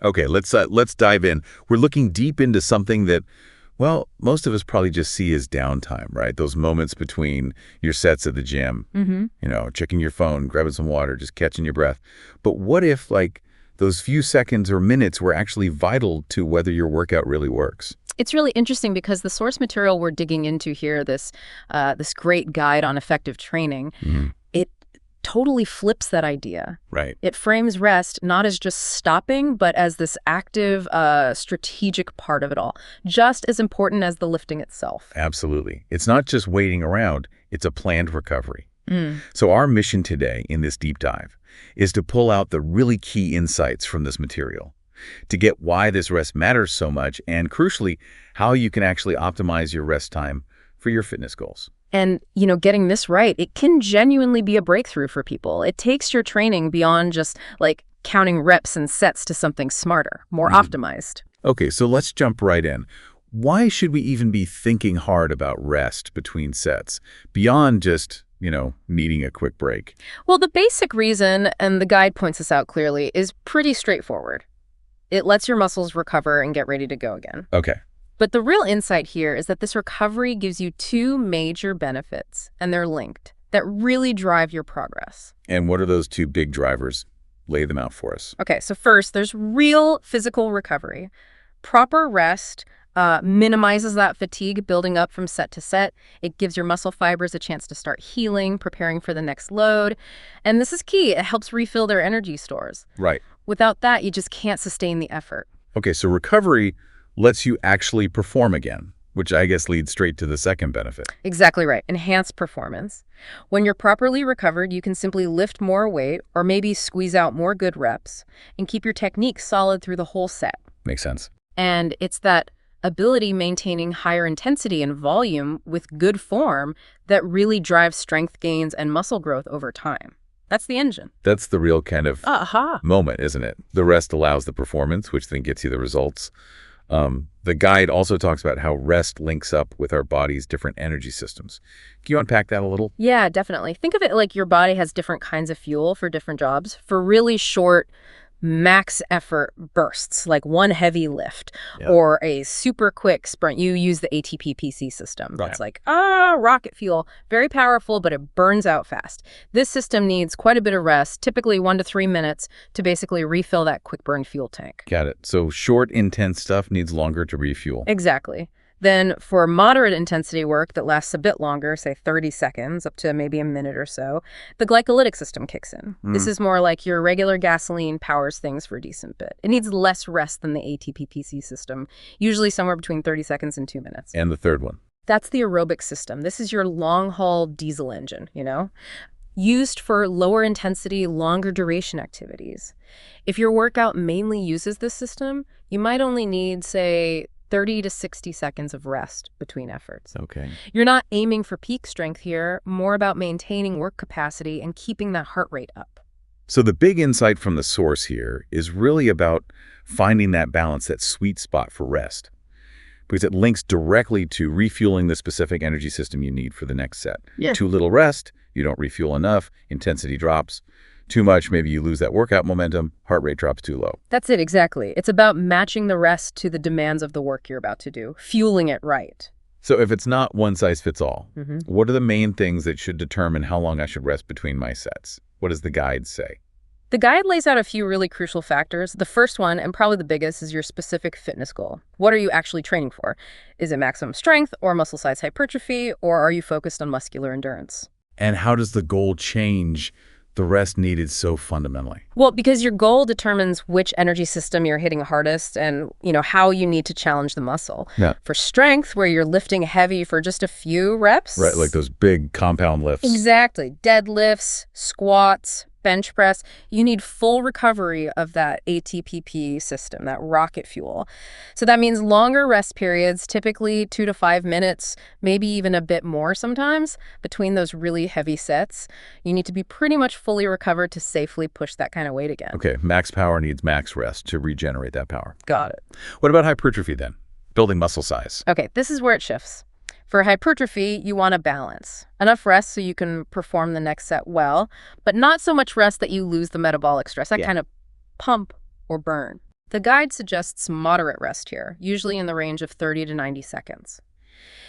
Okay, let's dive in. We're looking deep into something that, well, most of us probably just see as downtime, right? Those moments between your sets at the gym, checking your phone, grabbing some water, just catching your breath. But what if, like, those few seconds or minutes were actually vital to whether your workout really works? It's really interesting because the source material we're digging into here, this great guide on effective training, it totally flips that idea. Right. It frames rest not as just stopping, but as this active, strategic part of it all, just as important as the lifting itself. Absolutely. It's not just waiting around, it's a planned recovery. So our mission today in this deep dive is to pull out the really key insights from this material, to get why this rest matters so much, and crucially, how you can actually optimize your rest time for your fitness goals. And, getting this right, it can genuinely be a breakthrough for people. It takes your training beyond just, like, counting reps and sets to something smarter, more optimized. Okay, so let's jump right in. Why should we even be thinking hard about rest between sets, beyond just, needing a quick break? Well, the basic reason, and the guide points this out clearly, is pretty straightforward. It lets your muscles recover and get ready to go again. Okay. But the real insight here is that this recovery gives you two major benefits, and they're linked, that really drive your progress. And what are those two big drivers? Lay them out for us. Okay, so first, there's real physical recovery. Proper rest minimizes that fatigue building up from set to set. It gives your muscle fibers a chance to start healing, preparing for the next load. And this is key. It helps refill their energy stores. Right. Without that, you just can't sustain the effort. Okay, so recovery lets you actually perform again, which I guess leads straight to the second benefit. Exactly right. Enhanced performance. When you're properly recovered, you can simply lift more weight or maybe squeeze out more good reps and keep your technique solid through the whole set. Makes sense. And it's that ability maintaining higher intensity and volume with good form that really drives strength gains and muscle growth over time. That's the engine. That's the real kind of moment, isn't it? The rest allows the performance, which then gets you the results. The guide also talks about how rest links up with our body's different energy systems. Can you unpack that a little? Yeah, definitely. Think of it like your body has different kinds of fuel for different jobs. For really short, max effort bursts, like one heavy lift or a super quick sprint, you use the ATP-PC system. That's like, rocket fuel. Very powerful, but it burns out fast. This system needs quite a bit of rest, typically 1 to 3 minutes, to basically refill that quick burn fuel tank. Got it. So short, intense stuff needs longer to refuel. Exactly. Then for moderate intensity work that lasts a bit longer, say 30 seconds, up to maybe a minute or so, the glycolytic system kicks in. This is more like your regular gasoline powers things for a decent bit. It needs less rest than the ATP-PC system, usually somewhere between 30 seconds and 2 minutes. And the third one? That's the aerobic system. This is your long-haul diesel engine, used for lower intensity, longer duration activities. If your workout mainly uses this system, you might only need, say, 30 to 60 seconds of rest between efforts. Okay. You're not aiming for peak strength here, more about maintaining work capacity and keeping that heart rate up. So the big insight from the source here is really about finding that balance, that sweet spot for rest, because it links directly to refueling the specific energy system you need for the next set. Too little rest, you don't refuel enough, intensity drops. Too much, maybe you lose that workout momentum, heart rate drops too low. That's it, exactly. It's about matching the rest to the demands of the work you're about to do, fueling it right. So if it's not one size fits all, what are the main things that should determine how long I should rest between my sets? What does the guide say? The guide lays out a few really crucial factors. The first one, and probably the biggest, is your specific fitness goal. What are you actually training for? Is it maximum strength or muscle size hypertrophy, or are you focused on muscular endurance? And how does the goal change the rest needed so fundamentally? Well, because your goal determines which energy system you're hitting hardest and, how you need to challenge the muscle. For strength, where you're lifting heavy for just a few reps. Right, like those big compound lifts. Exactly. Deadlifts, squats, bench press, you need full recovery of that ATPP system, that rocket fuel. So that means longer rest periods, typically 2 to 5 minutes, maybe even a bit more sometimes, between those really heavy sets. You need to be pretty much fully recovered to safely push that kind of weight again. Okay, max power needs max rest to regenerate that power. Got it. What about hypertrophy then? Building muscle size. Okay, this is where it shifts. For hypertrophy, you want a balance. Enough rest so you can perform the next set well, but not so much rest that you lose the metabolic stress, that kind of pump or burn. The guide suggests moderate rest here, usually in the range of 30 to 90 seconds.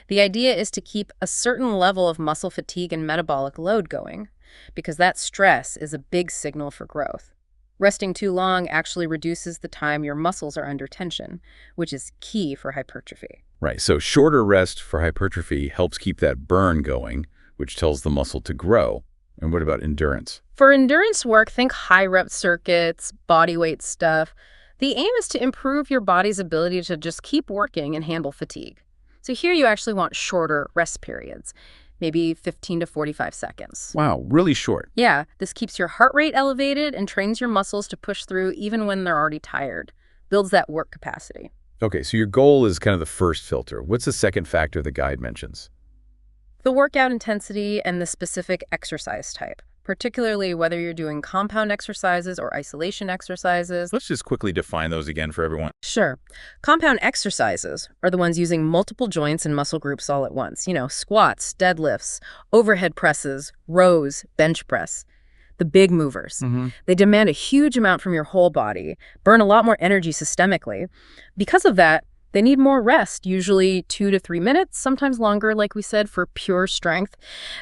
The idea is to keep a certain level of muscle fatigue and metabolic load going, because that stress is a big signal for growth. Resting too long actually reduces the time your muscles are under tension, which is key for hypertrophy. Right, so shorter rest for hypertrophy helps keep that burn going, which tells the muscle to grow. And what about endurance? For endurance work, think high-rep circuits, body weight stuff. The aim is to improve your body's ability to just keep working and handle fatigue. So here you actually want shorter rest periods, maybe 15 to 45 seconds. Wow, really short. Yeah, this keeps your heart rate elevated and trains your muscles to push through even when they're already tired. Builds that work capacity. Okay, so your goal is kind of the first filter. What's the second factor the guide mentions? The workout intensity and the specific exercise type, particularly whether you're doing compound exercises or isolation exercises. Let's just quickly define those again for everyone. Sure. Compound exercises are the ones using multiple joints and muscle groups all at once. Squats, deadlifts, overhead presses, rows, bench press. The big movers. They demand a huge amount from your whole body, burn a lot more energy systemically. Because of that, they need more rest, usually 2 to 3 minutes, sometimes longer, like we said, for pure strength.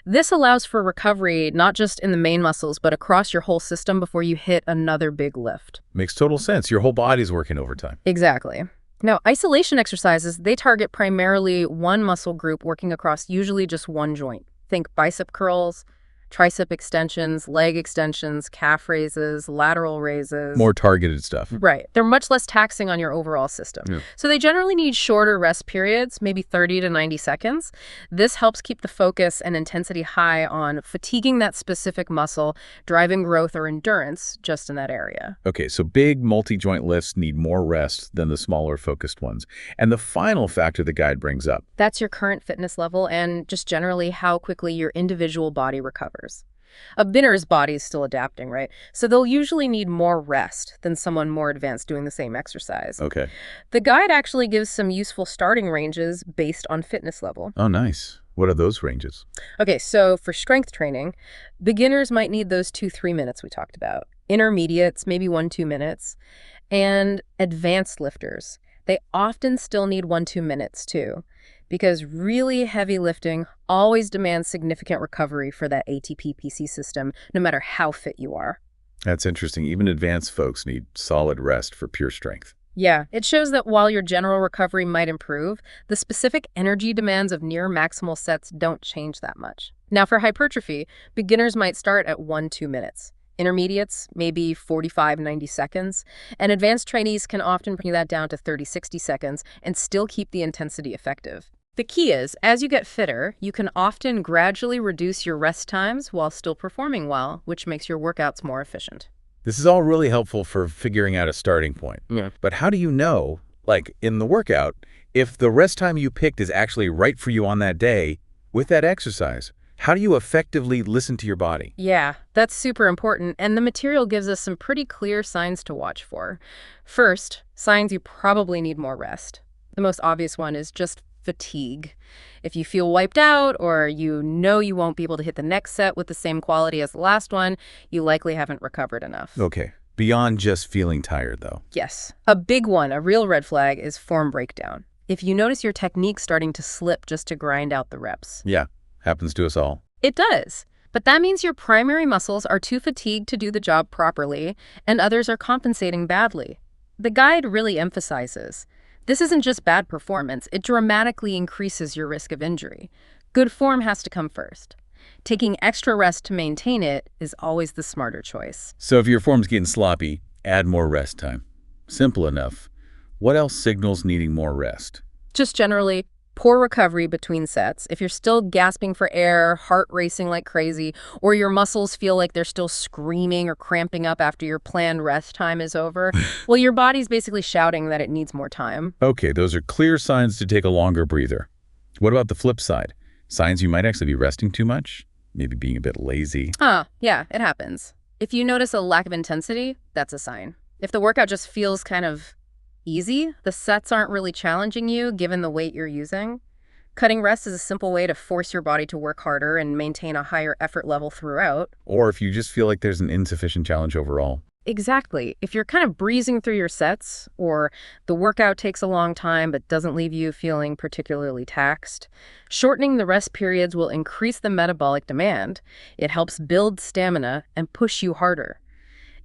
This allows for recovery, not just in the main muscles, but across your whole system before you hit another big lift. Makes total sense. Your whole body's working overtime. Exactly. Now, isolation exercises, they target primarily one muscle group working across usually just one joint. Think bicep curls, tricep extensions, leg extensions, calf raises, lateral raises. More targeted stuff. Right. They're much less taxing on your overall system. Yeah. So they generally need shorter rest periods, maybe 30 to 90 seconds. This helps keep the focus and intensity high on fatiguing that specific muscle, driving growth or endurance just in that area. Okay, so big multi-joint lifts need more rest than the smaller focused ones. And the final factor the guide brings up. That's your current fitness level and just generally how quickly your individual body recovers. A beginner's body is still adapting, right? So they'll usually need more rest than someone more advanced doing the same exercise. Okay. The guide actually gives some useful starting ranges based on fitness level. Oh, nice. What are those ranges? Okay, so for strength training, beginners might need those 2-3 minutes we talked about. Intermediates, maybe 1-2 minutes. And advanced lifters, they often still need 1-2 minutes too, because really heavy lifting always demands significant recovery for that ATP-PC system, no matter how fit you are. That's interesting. Even advanced folks need solid rest for pure strength. Yeah, it shows that while your general recovery might improve, the specific energy demands of near maximal sets don't change that much. Now for hypertrophy, beginners might start at 1-2 minutes. Intermediates, maybe 45-90 seconds, and advanced trainees can often bring that down to 30-60 seconds and still keep the intensity effective. The key is, as you get fitter, you can often gradually reduce your rest times while still performing well, which makes your workouts more efficient. This is all really helpful for figuring out a starting point. Yeah. But how do you know, like in the workout, if the rest time you picked is actually right for you on that day with that exercise? How do you effectively listen to your body? Yeah, that's super important, and the material gives us some pretty clear signs to watch for. First, signs you probably need more rest. The most obvious one is just fatigue. If you feel wiped out or you know you won't be able to hit the next set with the same quality as the last one, you likely haven't recovered enough. Okay. Beyond just feeling tired, though. Yes. A big one, a real red flag, is form breakdown. If you notice your technique starting to slip just to grind out the reps. Yeah, happens to us all. It does. But that means your primary muscles are too fatigued to do the job properly, and others are compensating badly. The guide really emphasizes this isn't just bad performance, it dramatically increases your risk of injury. Good form has to come first. Taking extra rest to maintain it is always the smarter choice. So if your form's getting sloppy, add more rest time. Simple enough. What else signals needing more rest? Just generally, poor recovery between sets. If you're still gasping for air, heart racing like crazy, or your muscles feel like they're still screaming or cramping up after your planned rest time is over, well, your body's basically shouting that it needs more time. Okay, those are clear signs to take a longer breather. What about the flip side? Signs you might actually be resting too much? Maybe being a bit lazy? Yeah, it happens. If you notice a lack of intensity, that's a sign. If the workout just feels kind of easy, the sets aren't really challenging you given the weight you're using. Cutting rest is a simple way to force your body to work harder and maintain a higher effort level throughout. Or if you just feel like there's an insufficient challenge overall. Exactly. If you're kind of breezing through your sets, or the workout takes a long time but doesn't leave you feeling particularly taxed, shortening the rest periods will increase the metabolic demand. It helps build stamina and push you harder.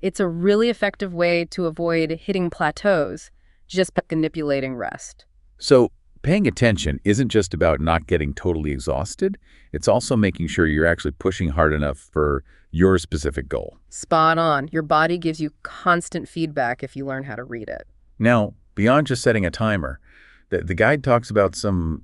It's a really effective way to avoid hitting plateaus just by manipulating rest. So paying attention isn't just about not getting totally exhausted. It's also making sure you're actually pushing hard enough for your specific goal. Spot on. Your body gives you constant feedback if you learn how to read it. Now, beyond just setting a timer, the guide talks about some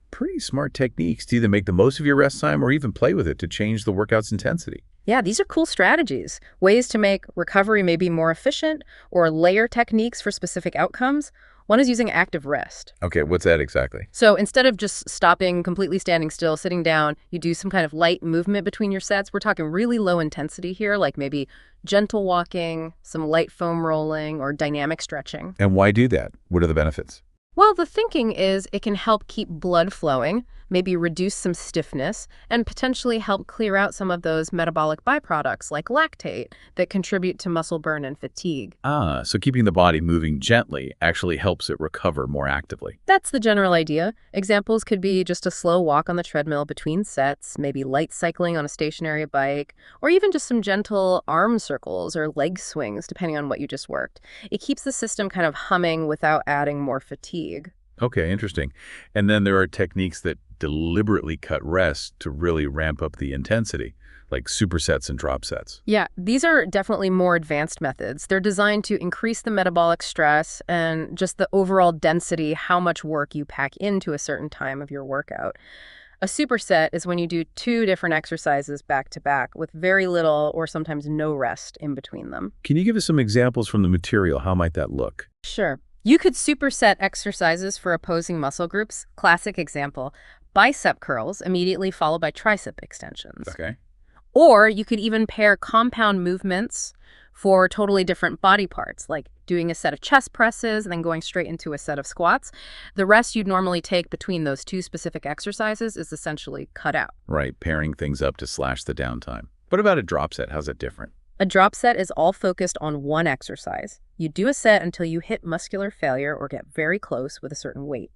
pretty smart techniques to either make the most of your rest time or even play with it to change the workout's intensity. Yeah, these are cool strategies, ways to make recovery maybe more efficient or layer techniques for specific outcomes. One is using active rest. Okay, what's that exactly? So instead of just stopping, completely standing still, sitting down, you do some kind of light movement between your sets. We're talking really low intensity here, like maybe gentle walking, some light foam rolling, or dynamic stretching. And why do that? What are the benefits? Well, the thinking is it can help keep blood flowing, maybe reduce some stiffness, and potentially help clear out some of those metabolic byproducts like lactate that contribute to muscle burn and fatigue. Ah, so keeping the body moving gently actually helps it recover more actively. That's the general idea. Examples could be just a slow walk on the treadmill between sets, maybe light cycling on a stationary bike, or even just some gentle arm circles or leg swings, depending on what you just worked. It keeps the system kind of humming without adding more fatigue. Okay, interesting. And then there are techniques that deliberately cut rest to really ramp up the intensity, like supersets and drop sets. Yeah, these are definitely more advanced methods. They're designed to increase the metabolic stress and just the overall density, how much work you pack into a certain time of your workout. A superset is when you do two different exercises back to back with very little or sometimes no rest in between them. Can you give us some examples from the material? How might that look? Sure. You could superset exercises for opposing muscle groups. Classic example, bicep curls immediately followed by tricep extensions. Okay. Or you could even pair compound movements for totally different body parts, like doing a set of chest presses and then going straight into a set of squats. The rest you'd normally take between those two specific exercises is essentially cut out. Right, pairing things up to slash the downtime. What about a drop set? How's it different? A drop set is all focused on one exercise. You do a set until you hit muscular failure or get very close with a certain weight.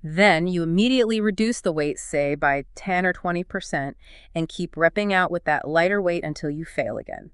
Then you immediately reduce the weight, say, by 10 or 20%, and keep repping out with that lighter weight until you fail again.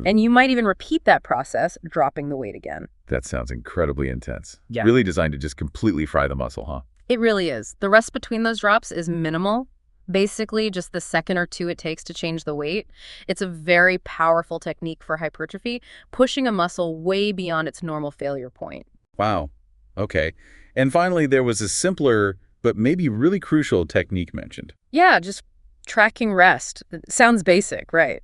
And you might even repeat that process, dropping the weight again. That sounds incredibly intense. Yeah. Really designed to just completely fry the muscle, huh? It really is. The rest between those drops is minimal. Basically, just the second or two it takes to change the weight. It's a very powerful technique for hypertrophy, pushing a muscle way beyond its normal failure point. Wow. Okay. And finally, there was a simpler, but maybe really crucial technique mentioned. Yeah, just tracking rest. It sounds basic, right?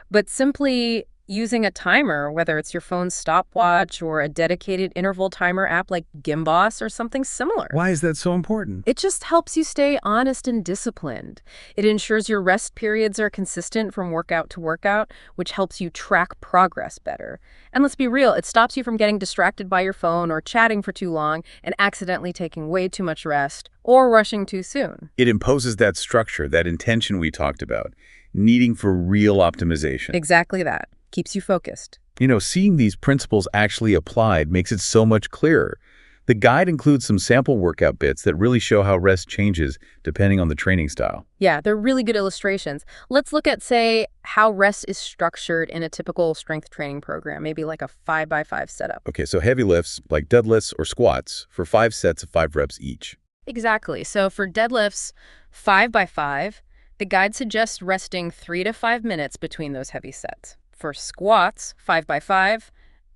But simply using a timer, whether it's your phone's stopwatch or a dedicated interval timer app like Gimboss or something similar. Why is that so important? It just helps you stay honest and disciplined. It ensures your rest periods are consistent from workout to workout, which helps you track progress better. And let's be real, it stops you from getting distracted by your phone or chatting for too long and accidentally taking way too much rest or rushing too soon. It imposes that structure, that intention we talked about, needing for real optimization. Exactly that. Keeps you focused. You know, seeing these principles actually applied makes it so much clearer. The guide includes some sample workout bits that really show how rest changes depending on the training style. Yeah, they're really good illustrations. Let's look at, say, how rest is structured in a typical strength training program, maybe like a 5x5 setup. Okay, so heavy lifts like deadlifts or squats for 5 sets of 5 reps each. Exactly. So for deadlifts 5x5, the guide suggests resting 3 to 5 minutes between those heavy sets. For squats 5x5,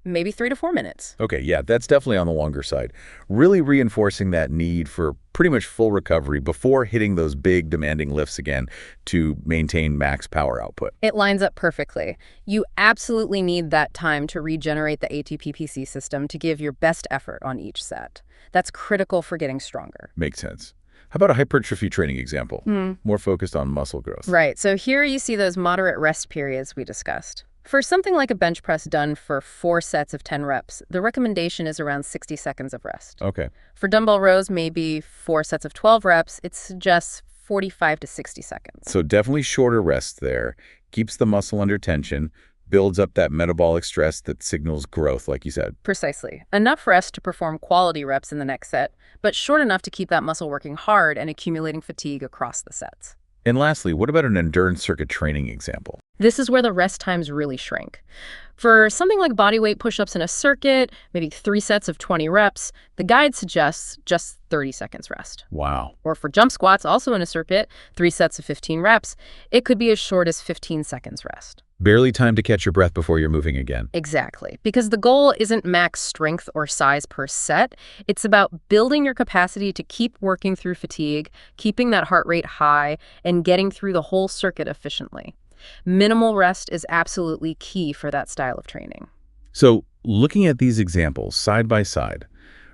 maybe 3 to 4 minutes. Okay, yeah, that's definitely on the longer side. Really reinforcing that need for pretty much full recovery before hitting those big demanding lifts again to maintain max power output. It lines up perfectly. You absolutely need that time to regenerate the ATP-PC system to give your best effort on each set. That's critical for getting stronger. Makes sense. How about a hypertrophy training example? More focused on muscle growth. Right. So here you see those moderate rest periods we discussed. For something like a bench press done for 4 sets of 10 reps, the recommendation is around 60 seconds of rest. Okay. For dumbbell rows, maybe 4 sets of 12 reps, it suggests 45 to 60 seconds. So definitely shorter rest there, keeps the muscle under tension, builds up that metabolic stress that signals growth, like you said. Precisely. Enough rest to perform quality reps in the next set, but short enough to keep that muscle working hard and accumulating fatigue across the sets. And lastly, what about an endurance circuit training example? This is where the rest times really shrink. For something like bodyweight push-ups in a circuit, maybe 3 sets of 20 reps, the guide suggests just 30 seconds rest. Wow. Or for jump squats, also in a circuit, 3 sets of 15 reps, it could be as short as 15 seconds rest. Barely time to catch your breath before you're moving again. Exactly. Because the goal isn't max strength or size per set. It's about building your capacity to keep working through fatigue, keeping that heart rate high, and getting through the whole circuit efficiently. Minimal rest is absolutely key for that style of training. So, looking at these examples side by side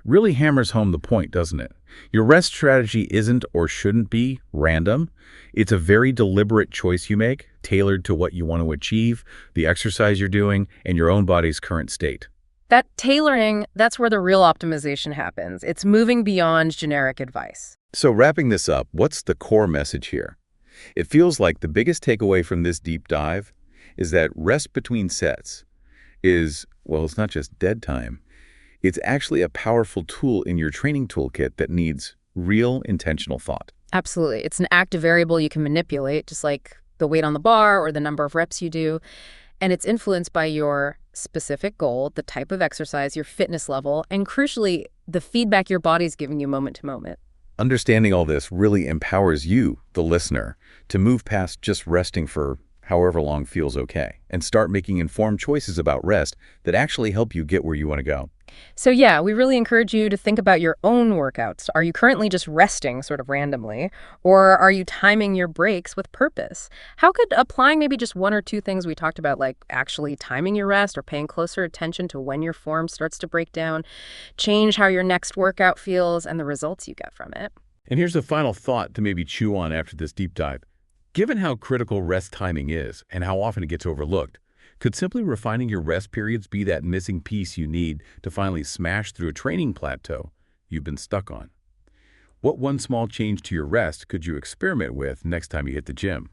really hammers home the point, doesn't it? Your rest strategy isn't or shouldn't be random. It's a very deliberate choice you make, tailored to what you want to achieve, the exercise you're doing, and your own body's current state. That tailoring, that's where the real optimization happens. It's moving beyond generic advice. So wrapping this up, what's the core message here? It feels like the biggest takeaway from this deep dive is that rest between sets is, well, it's not just dead time. It's actually a powerful tool in your training toolkit that needs real intentional thought. Absolutely. It's an active variable you can manipulate, just like the weight on the bar or the number of reps you do. And it's influenced by your specific goal, the type of exercise, your fitness level, and crucially, the feedback your body's giving you moment to moment. Understanding all this really empowers you, the listener, to move past just resting for however long feels okay and start making informed choices about rest that actually help you get where you want to go. So yeah, we really encourage you to think about your own workouts. Are you currently just resting sort of randomly, or are you timing your breaks with purpose? How could applying maybe just 1 or 2 things we talked about, like actually timing your rest or paying closer attention to when your form starts to break down, change how your next workout feels and the results you get from it? And here's a final thought to maybe chew on after this deep dive. Given how critical rest timing is and how often it gets overlooked, could simply refining your rest periods be that missing piece you need to finally smash through a training plateau you've been stuck on? What one small change to your rest could you experiment with next time you hit the gym?